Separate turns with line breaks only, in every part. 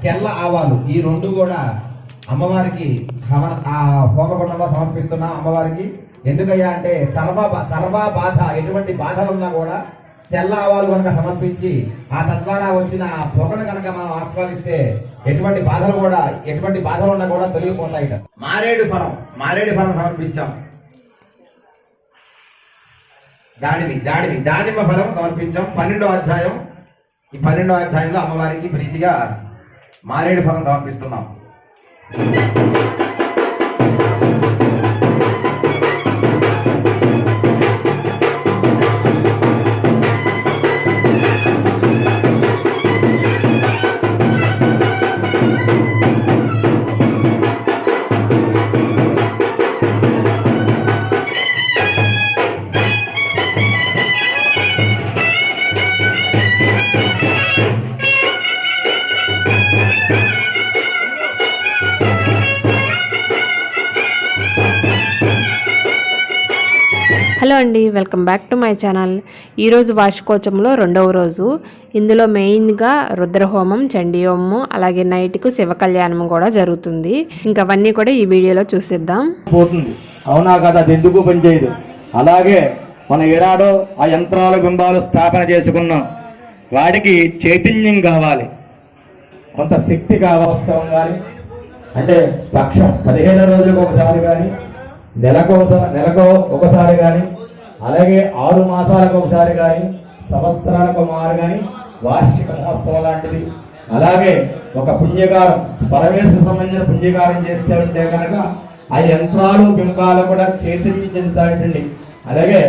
తెల్ల ఆవాలు ఈ రెండు కూడా అమ్మవారికి హోమగుండంలో సమర్పిస్తున్నాం అమ్మవారికి. ఎందుకయ్యా అంటే సర్వ బాధ, ఎటువంటి బాధలు ఉన్నా కూడా తెల్ల ఆవాలు కనుక సమర్పించి ఆ తద్వారా వచ్చిన పొగను కనుక మనం ఆస్వాదిస్తే ఎటువంటి బాధలు ఉన్నా కూడా తొలగిపోతాయిట. మారేడు ఫలం సమర్పించాం. దానిమ్మ ఫలం సమర్పించాం. 12వ అధ్యాయం. ఈ 12వ అధ్యాయంలో అమ్మవారికి ప్రీతిగా మారేడు ఫలం సమర్పిస్తున్నాం.
హలో అండి, welcome back to my channel. ఈరోజు వార్షికోత్సవంలో 2వ రోజు. ఇందులో మెయిన్గా రుద్రహోమం, చండీ హోమము, అలాగే నైట్కు శివ కళ్యాణం కూడా జరుగుతుంది. ఇంకా అవన్నీ కూడా ఈ వీడియోలో చూసిద్దాం.
పోతుంది అవునా కదా, అది ఎందుకు పనిచేయదు. అలాగే మనం ఏనాడో ఆ యంత్రాల బింబాలు స్థాపన చేసుకున్నాం. వాటికి చైతన్యం కావాలి, కొంత శక్తి కావసరం. కానీ అంటే పక్షం 15 రోజులకు ఒకసారి కానీ, నెలకు ఒకసారి కానీ, అలాగే 6 మాసాలకు ఒకసారి కానీ, సంవత్సరాలకు మారు కానీ వార్షిక మహోత్సవం లాంటిది. అలాగే ఒక పుణ్యకారం, పరమేశ్వర సంబంధించిన పుణ్యకారం చేస్తే ఉంటే కనుక ఆ యంత్రాలు బింబాలు కూడా చైతన్యం చెందుతాయండి. అలాగే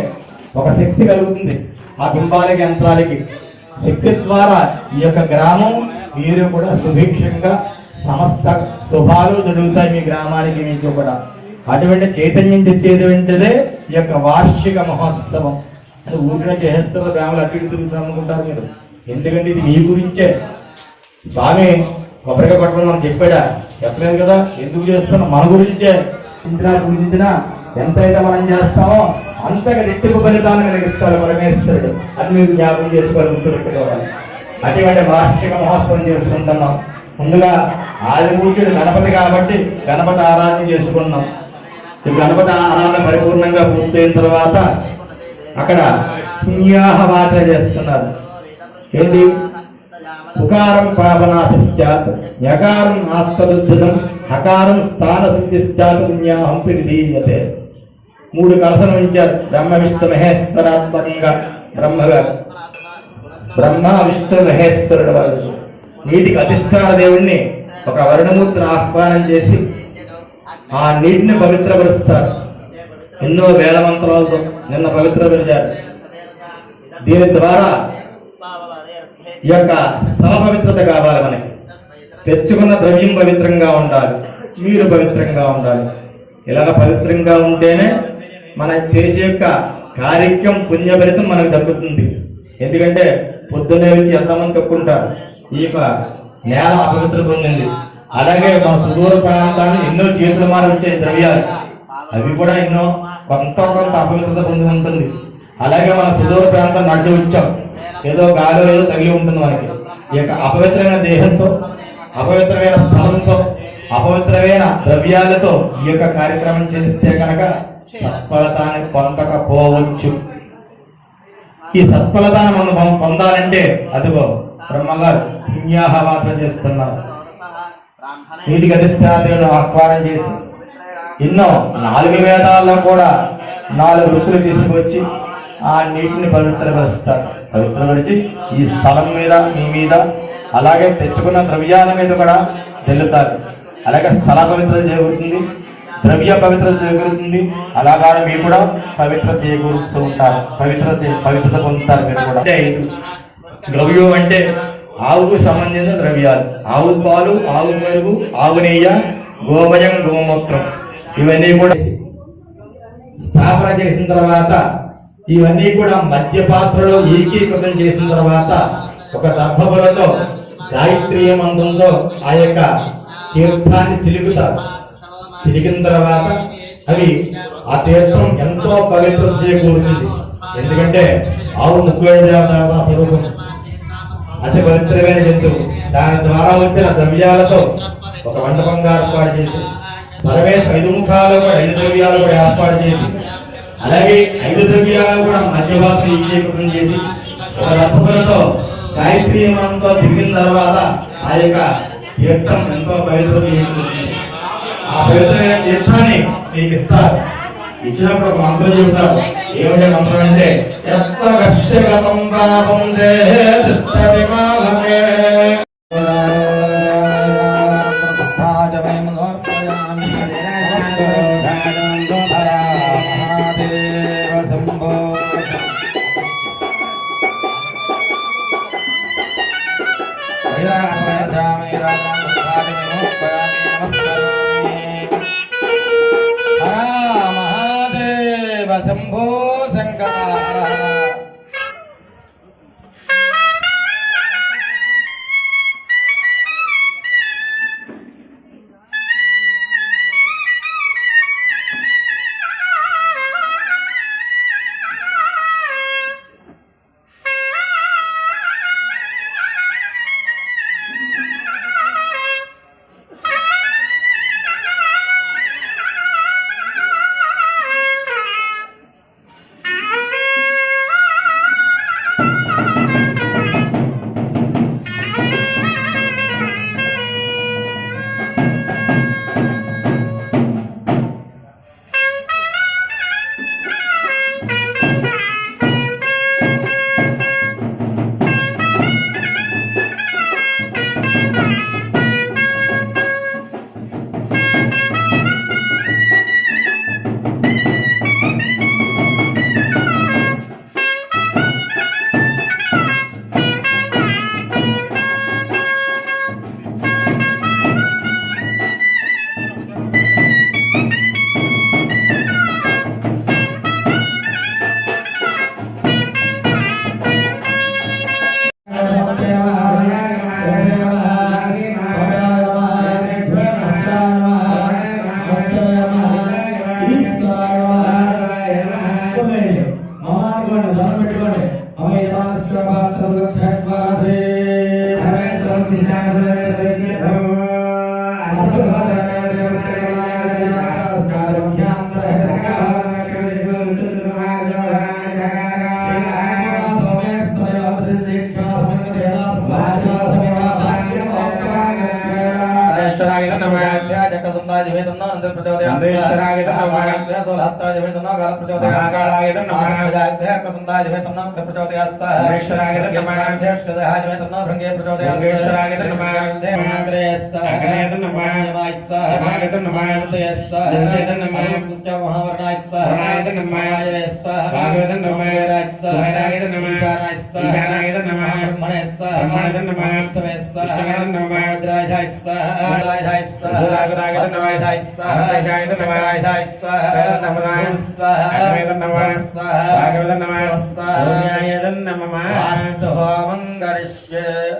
ఒక శక్తి కలుగుతుంది ఆ బింబాలకి, యంత్రాలకి. శక్తి ద్వారా ఈ యొక్క గ్రామం మీరు కూడా సుభిక్షంగా సమస్త శుభాలు జరుగుతాయి మీ గ్రామానికి, మీకు కూడా. అటువంటి చైతన్యం తెచ్చేటువంటిదే ఈ యొక్క వార్షిక మహోత్సవం. అంటే ఊరిలో చేస్తున్న గ్రామాలు అటు ఇటు తిరుగుతాం అనుకుంటారు మీరు. ఎందుకంటే ఇది మీ గురించే. స్వామి కొబ్బరిగా కొట్టడం మనం చెప్పలేదు కదా, ఎందుకు చేస్తున్నాం? మన గురించే. పూజించినా ఎంతైతే మనం చేస్తామో అంతగా రెట్టింపు ఫలితాన్ని కలిగిస్తాడు పరమేశ్వరుడు. అది మీరు జ్ఞాపకం చేసుకోవాలి, గుర్తుపెట్టుకోవాలి. అటువంటి వార్షిక మహోత్సవం చేసుకుంటున్నాం. ముందుగా ఆదిపూజ్యుడు గణపతి కాబట్టి గణపతి ఆరాధన చేసుకున్నాం. ఈ గణపతి ఆరాధన పరిపూర్ణంగా పూర్తయిన తర్వాత అక్కడ పుణ్యాహవాచన చేస్తున్నారు. ఏంటి? ఉకారం పాపనాశిశ్చాత్, యకారం ఆస్తదుద్ధం, హకారం స్థాన శుద్ధిశ్చాత్ పుణ్యాహం పిడిదీయతే. 3 కలసలు ఉంచారు. బ్రహ్మ విష్ణు మహేశ్వరాత్మకంగా బ్రహ్మ విష్ణు మహేశ్వరుడు వాళ్ళు నీటికి అధిష్టాన దేవుణ్ణి ఒక వరుణమూర్తిని ఆహ్వానం చేసి ఆ నీటిని పవిత్రపరుస్తారు. ఎన్నో వేల మంత్రాలతో నిన్న పవిత్రపరిచారు. దీని ద్వారా ఈ యొక్క స్థల పవిత్రత కావాలి మనకి. తెచ్చుకున్న ద్రవ్యం పవిత్రంగా ఉండాలి, మీరు పవిత్రంగా ఉండాలి. ఇలాగ పవిత్రంగా ఉంటేనే మనం చేసే యొక్క కార్యక్రమం పుణ్యఫలితం మనకు దక్కుతుంది. ఎందుకంటే పొద్దున్నే వచ్చి ఎంతమంది తక్కుంటారు. ఈ యొక్క నేల అపవిత్రత పొందింది. అలాగే మన సుదూర ప్రాంతాన్ని ఎన్నో చేతులు మారించే ద్రవ్యాలు అవి కూడా ఎన్నో కొంత అపవిత్రత పొంది ఉంటుంది. అలాగే మన సుదూర ప్రాంతం నడ్డు వచ్చాం, ఏదో గాలి ఏదో తగిలి ఉంటుంది మనకి. ఈ యొక్క అపవిత్రమైన దేహంతో, అపవిత్రమైన స్థలంతో, అపవిత్రమైన ద్రవ్యాలతో ఈ యొక్క కార్యక్రమం చేస్తే కనుక సత్ఫలితాన్ని పొందకపోవచ్చు. ఈ సత్ఫలితాన్ని మనం పొందాలంటే అదిగో బ్రహ్మగారు పుణ్యాహవాచన చేస్తున్నారు. నీటికి అధిష్టాదేవుడు ఆహ్వానం చేసి ఎన్నో 4 వేదాల్లో కూడా 4 వృత్తులు తీసుకొచ్చి ఆ నీటిని పవిత్రపరుస్తారు. పవిత్రపరిచి ఈ స్థలం మీద, మీ మీద, అలాగే తెచ్చుకున్న ద్రవ్యాల మీద కూడా చెల్లుతారు. అలాగే స్థల పవిత్రత చేకూరుతుంది, ద్రవ్య పవిత్రత చేకూరుతుంది. అలాగా మీరు కూడా పవిత్రత చేకూరుస్తూ ఉంటారు, పవిత్రత పొందుతారు మీరు కూడా. ద్రవ్యం అంటే ఆవుకు సంబంధించిన ద్రవ్యాలు. ఆవు పాలు, ఆవు పెరుగు, ఆవు నెయ్య, గోమయం, గోమూత్రం ఇవన్నీ కూడా స్థాపన చేసిన తర్వాత ఇవన్నీ కూడా మధ్య పాత్రలో ఏకీకృతం చేసిన తర్వాత ఒక దర్భములతో గాయత్రీ మంత్రంతో ఆ యొక్క తీర్థాన్ని చిలుకుతారు. చిలికిన తర్వాత అవి ఆ తీర్థం ఎంతో పవిత్రత చేకూరుతుంది. ఎందుకంటే ఆవు ముఖ్యమైన దేవతా స్వరూపం, అతి పవిత్రమైన జంతువు. దాని ద్వారా వచ్చిన ద్రవ్యాలతో ఒక మండపంగా ఏర్పాటు చేసి పరమేశ్వర 5 ముఖాలు కూడా 5 ద్రవ్యాలు కూడా ఏర్పాటు చేసి అలాగే 5 ద్రవ్యాలు కూడా మధ్యభాగం ఈకీకృతం చేసి ఒక రథములతో గాయత్రి మంత్రంతో తిరిగిన తర్వాత ఆ యొక్క తీర్థం ఎంతో పవిత్రం. ఆ పవిత్రమైన తీర్థాన్ని మీకు ఇస్తారు. ఇచ్చినప్పుడు ఒక మంత్రం చెబుతారు. ఏమిటో మంత్రం అంటే వ్యక్తిగతం పాపం శంభో శంకర.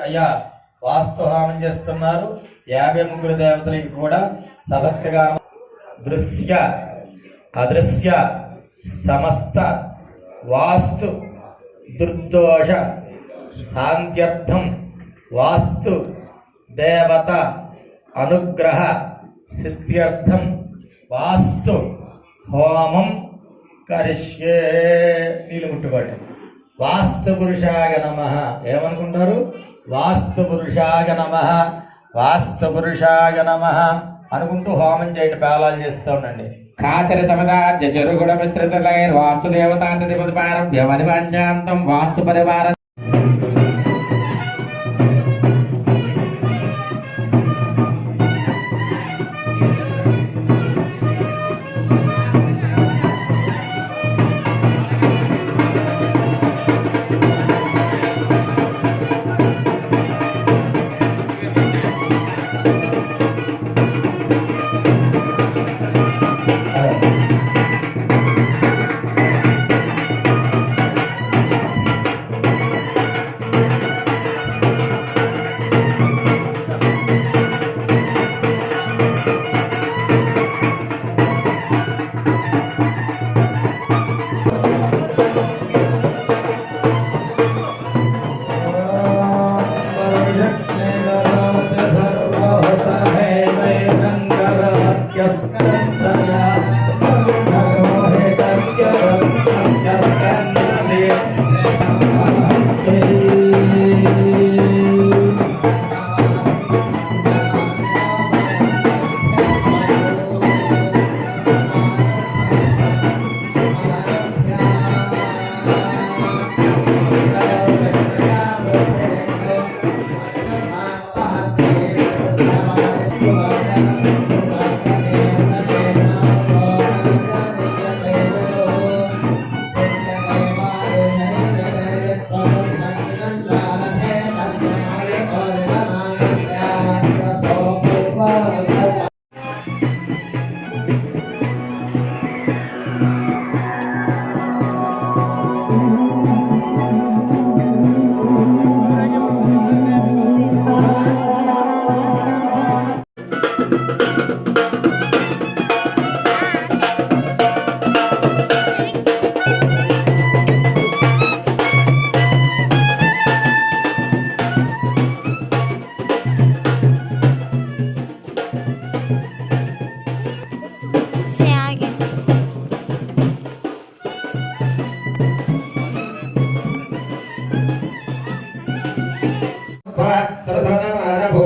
అయ్యా వాస్తు హోమం చేస్తున్నారు. 53 దేవతలకి కూడా సభక్తిగా దృశ్య అదృశ్య సమస్త వాస్తు దుర్దోష శాంత్యర్థం వాస్తు దేవత అనుగ్రహ సిద్ధ్యర్థం వాస్తు హోమం కరిష్యే. నీళ్ళు ముట్టుకోండి. వాస్తు పురుషాయ నమః. ఏమనుకుంటారు? వాస్తు పురుషాయ నమః, వాస్తు పురుషాయ నమః అనుకుంటూ హోమం చేయండి. పేలాలు చేస్తూ ఉండండి.
ఖాతరి సమదాద్య చెరుగుడ మిశ్రితలైర్ వాస్తు దేవతాంతి పారభ్య మరివాంఛాంతం వాస్తు పరివార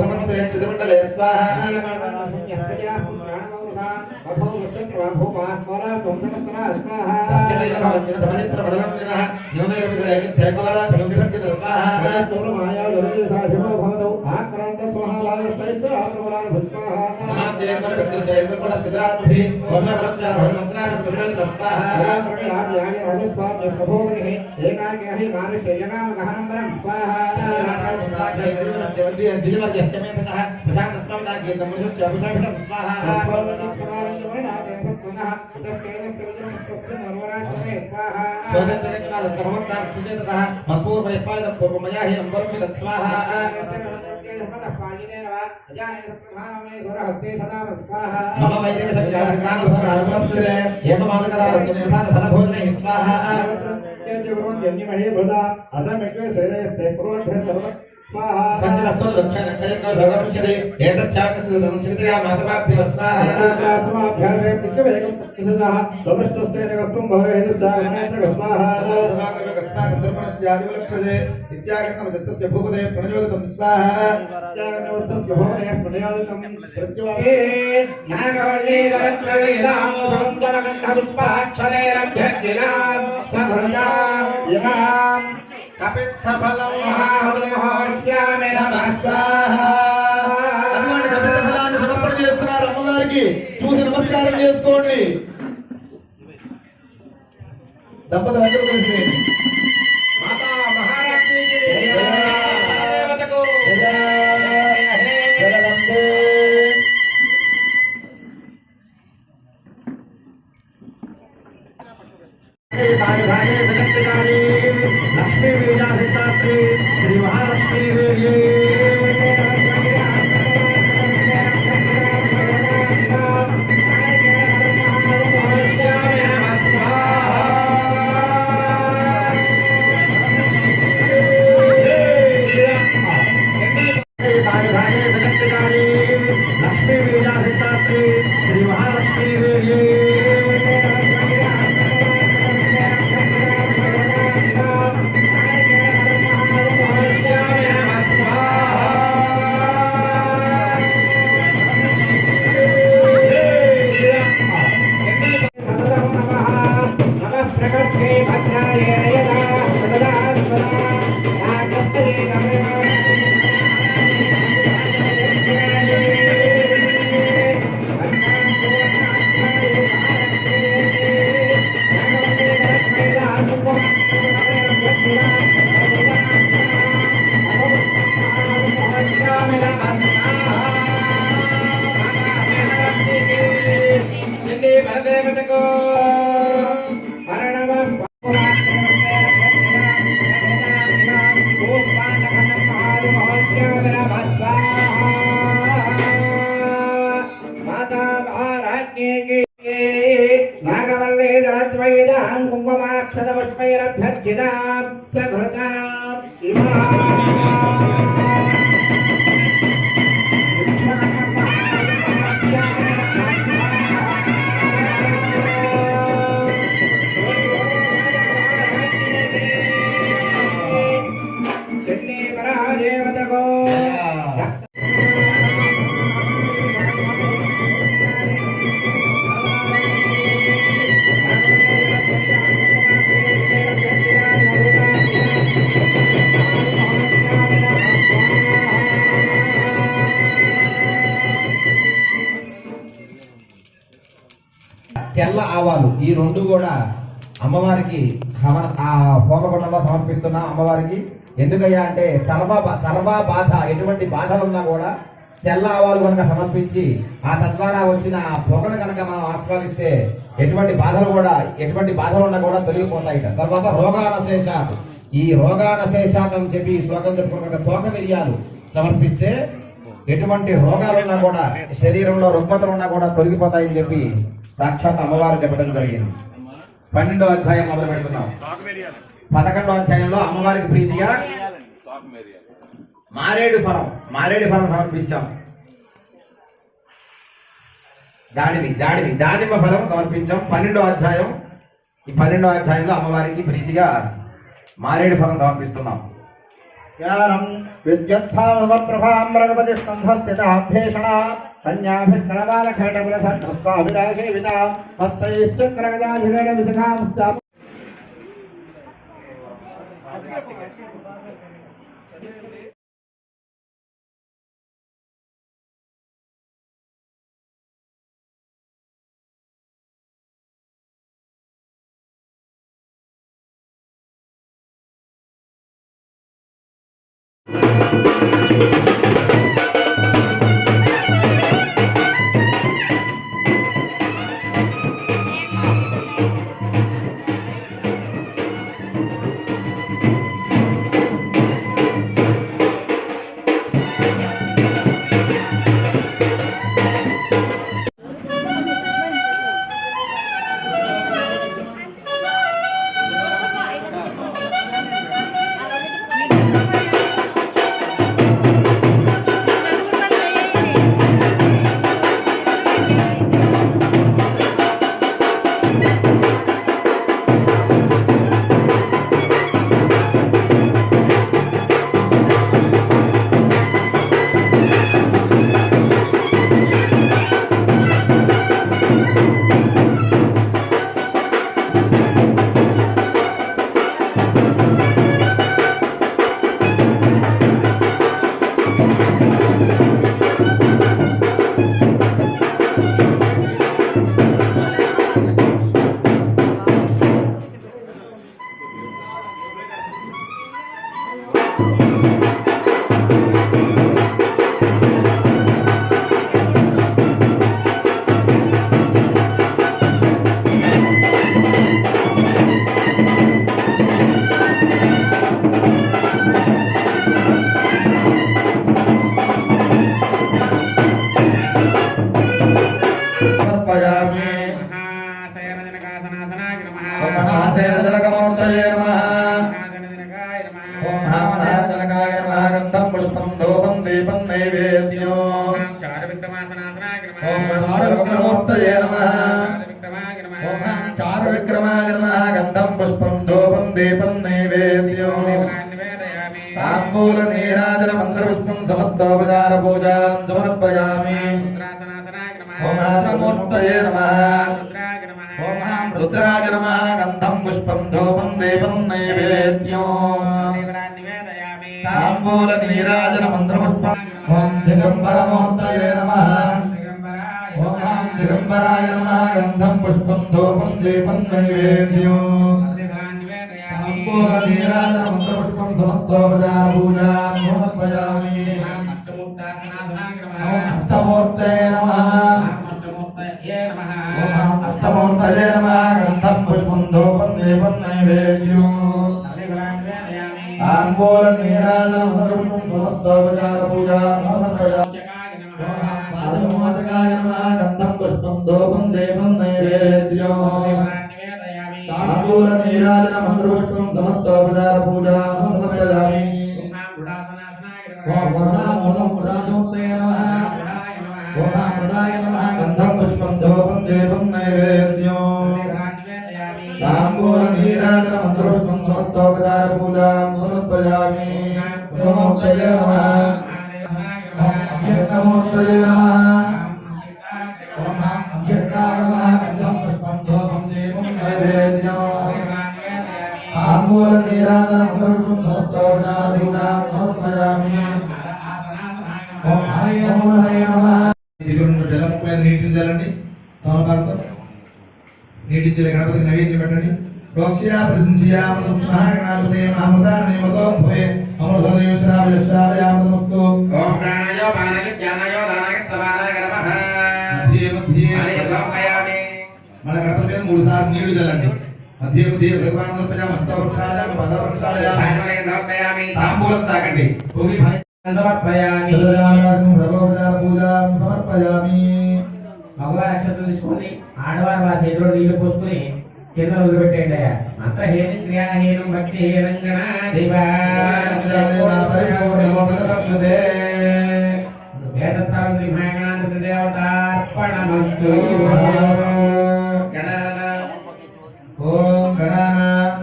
సంవత్సరే చతుర్మండలే స్వాహా సమర్పణ చేస్తున్నారు అమ్మవారికి. చూసి నమస్కారం చేసుకోండి. దంపతులందరూ కలిసి మాతా మహాలక్ష్మికి దేవతకు జగదంబే. లక్ష్మీ విజయాధిష్టాత్రి శ్రీ మహాలక్ష్మీ దేవి లక్ష్మీ విజయాధిష్టాత్రి శ్రీ మహాలక్ష్మీ దేవి తెల్ల ఆవాలు ఈ రెండు కూడా అమ్మవారికి హోమగుండంలో సమర్పిస్తున్నాం అమ్మవారికి. ఎందుకయ్యా అంటే సర్వ బాధ ఎటువంటి బాధలు ఉన్నా కూడా తెల్ల ఆవాలు కనుక సమర్పించి ఆ తద్వారా వచ్చిన పొగను కనుక మనం ఆస్వాదిస్తే ఎటువంటి బాధలు ఉన్నా కూడా తొలగిపోతాయి. తర్వాత రోగానశేషాలు, ఈ రోగానశేషాలు అని చెప్పి ఈ శ్లోకం చెప్పుకున్న తోక మిరియాలు సమర్పిస్తే ఎటువంటి రోగాలున్నా కూడా శరీరంలో రుగ్మతలు ఉన్నా కూడా తొలగిపోతాయని చెప్పి సాక్షాత్ అమ్మవారు చెప్పడం జరిగింది. 12వ అధ్యాయం మొదలు పెడుతున్నాం. 11వ అధ్యాయంలో అమ్మవారికి ప్రీతిగా మారేడు ఫలం సమర్పించాం. దానిమ్మ ఫలం సమర్పించాం. 12వ అధ్యాయం. ఈ 12వ అధ్యాయంలో అమ్మవారికి ప్రీతిగా మారేడు ఫలం సమర్పిస్తున్నాం.
ज्ञानं विद्युत्थामप्रभां रघुपति स्कन्धस्थिताभ्येषणा कन्याभिष्करबालखण्डकुलसत्त्वाभिराशे विदा हस्तैश्चक्रगदाधिगणविशखांश्च
ఆడవారు ఆ చేతిలో నీళ్లు పోసుకుని కింద వదిలిపెట్టేయండి. మంత్రహీనం క్రియాహీనం భక్తి హీనంగణ వేదసావిత్రి మహాగణాధిప దేవతార్పణమస్తు. ఓం గణానాం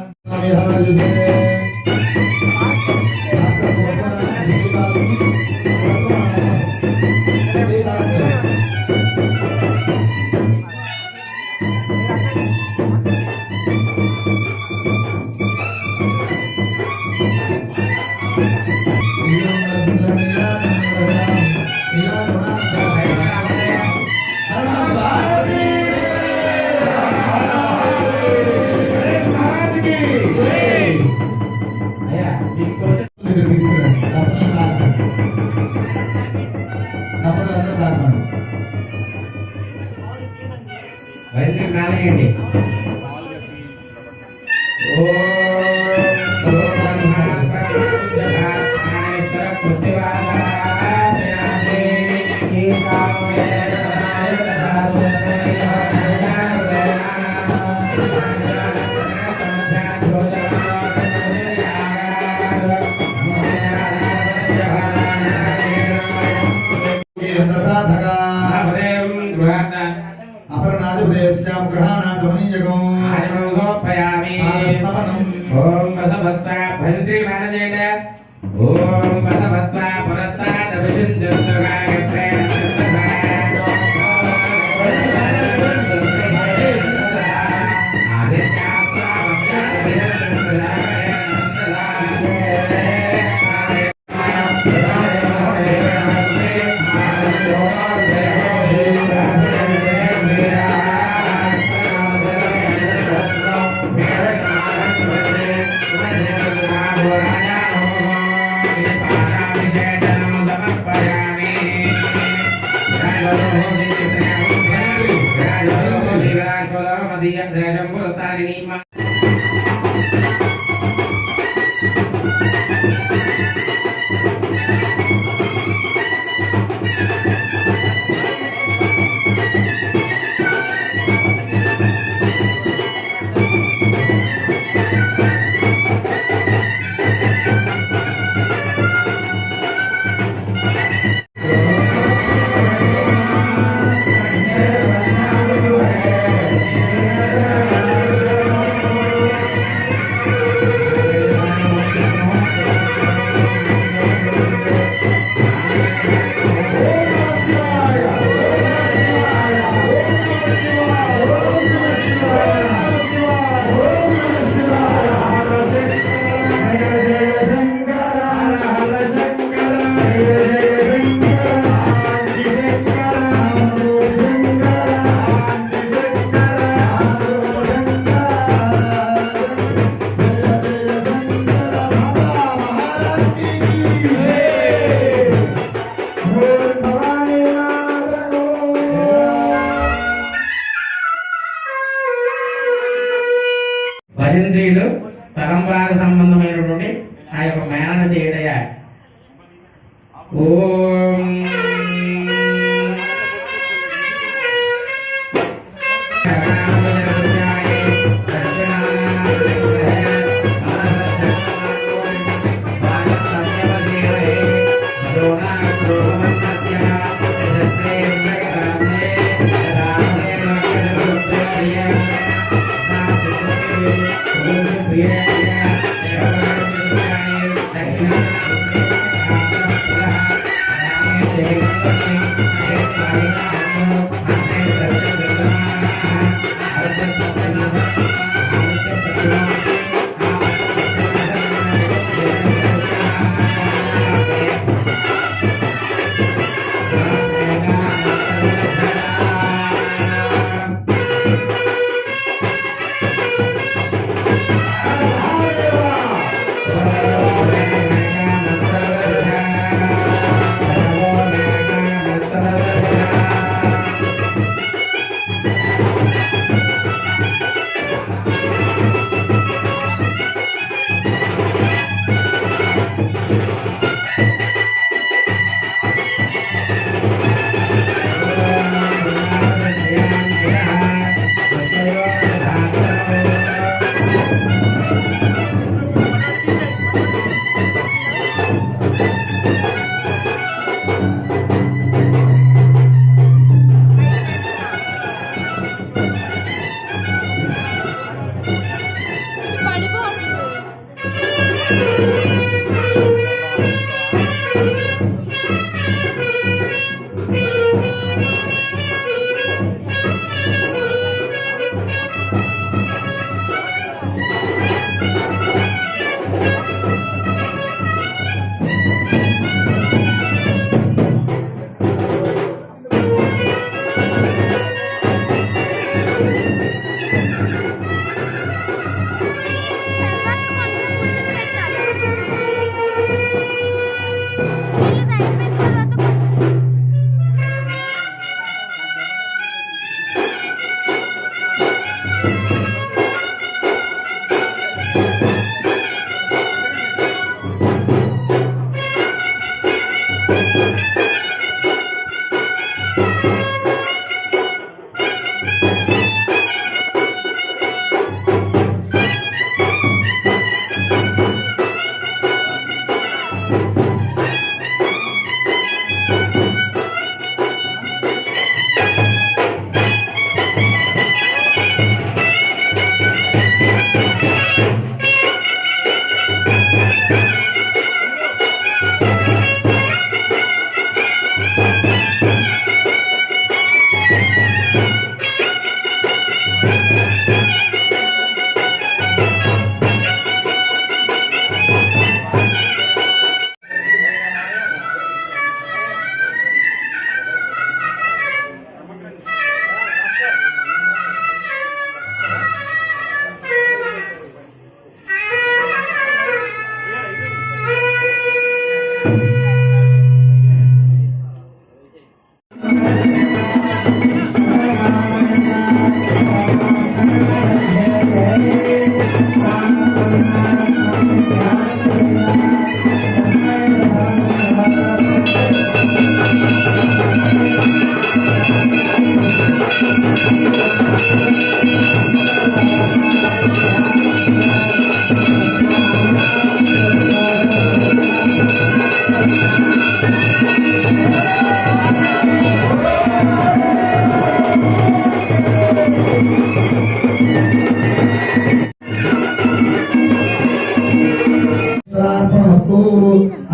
అందరూ తాకండి.
వైద్యులు కానివ్వండి.
సాధగా అపర్ణాదిపదేశ్యాం గ్రహాణాగమనీయకం
ఓం బసవస్త భద్రి మానజేన ఓం బసవస్త పురస్తాద్ అభిషించస్సుగాయత్రే భజంత్రీలు పరంపరాగ సంబంధమైనటువంటి ఆ యొక్క మేళన చేయడయా. ఓం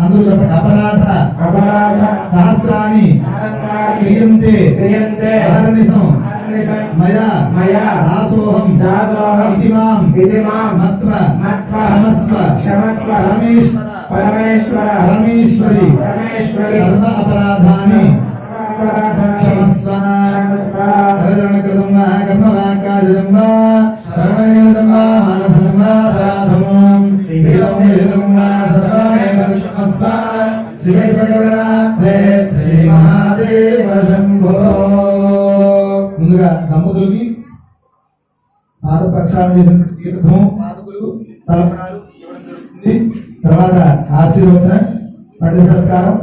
అందులో అపరాధ సహస్రాన్ని క్రియంతే అహర్నిశం మయా దాసోహం ఇతిమాం మత్వ క్షమస్వ పరమేశ్వరి సర్వ అపరాధాని క్షమస్వ ముందుగా దంపతులకి పాద ప్రక్షాళన చేసినటువంటి తీర్థం పాదకులు తలపడాలు ఇవ్వడం జరుగుతుంది. తర్వాత ఆశీర్వచనం పండిత సత్కారం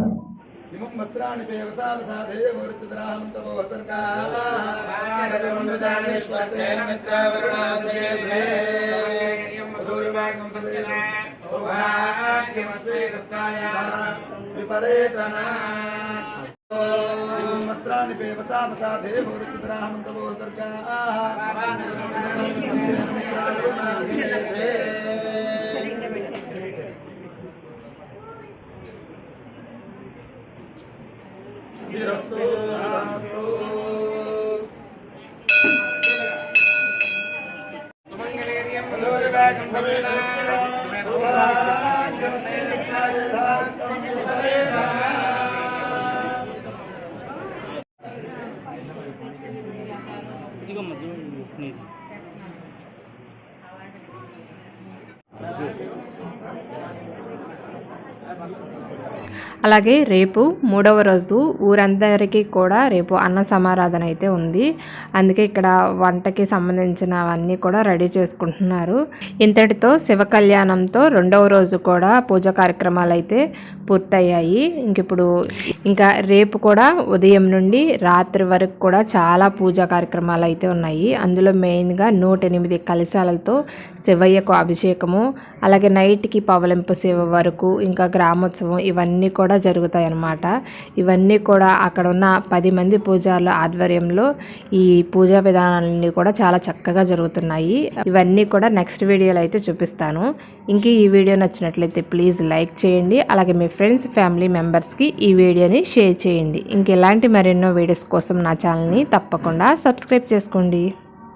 వస్త్రాన్ని వ్యవసాదే భూరిచిద్రాహమంతవో సర్గా
అలాగే రేపు 3వ రోజు ఊరందరికీ కూడా రేపు అన్న సమారాధన అయితే ఉంది. అందుకే ఇక్కడ వంటకి సంబంధించినవన్నీ కూడా రెడీ చేసుకుంటున్నారు. ఇంతటితో శివ కళ్యాణంతో 2వ రోజు కూడా పూజా కార్యక్రమాలు అయితే పూర్తయ్యాయి. ఇంకా రేపు కూడా ఉదయం నుండి రాత్రి వరకు కూడా చాలా పూజా కార్యక్రమాలు అయితే ఉన్నాయి. అందులో మెయిన్గా 108 కలశాలతో శివయ్యకు అభిషేకము, అలాగే నైట్కి పవలింపు సేవ వరకు, ఇంకా గ్రామోత్సవం ఇవన్నీ కూడా జరుగుతాయి అన్నమాట. ఇవన్నీ కూడా అక్కడ ఉన్న 10 మంది పూజారుల ఆధ్వర్యంలో ఈ పూజా విధానాలన్నీ కూడా చాలా చక్కగా జరుగుతున్నాయి. ఇవన్నీ కూడా నెక్స్ట్ వీడియోలో అయితే చూపిస్తాను. ఇంక ఈ వీడియో నచ్చినట్లయితే ప్లీజ్ లైక్ చేయండి. అలాగే మీ ఫ్రెండ్స్ ఫ్యామిలీ మెంబర్స్కి ఈ వీడియోని షేర్ చేయండి. ఇంక ఇలాంటి మరెన్నో వీడియోస్ కోసం నా ఛానల్ని తప్పకుండా సబ్స్క్రైబ్ చేసుకోండి.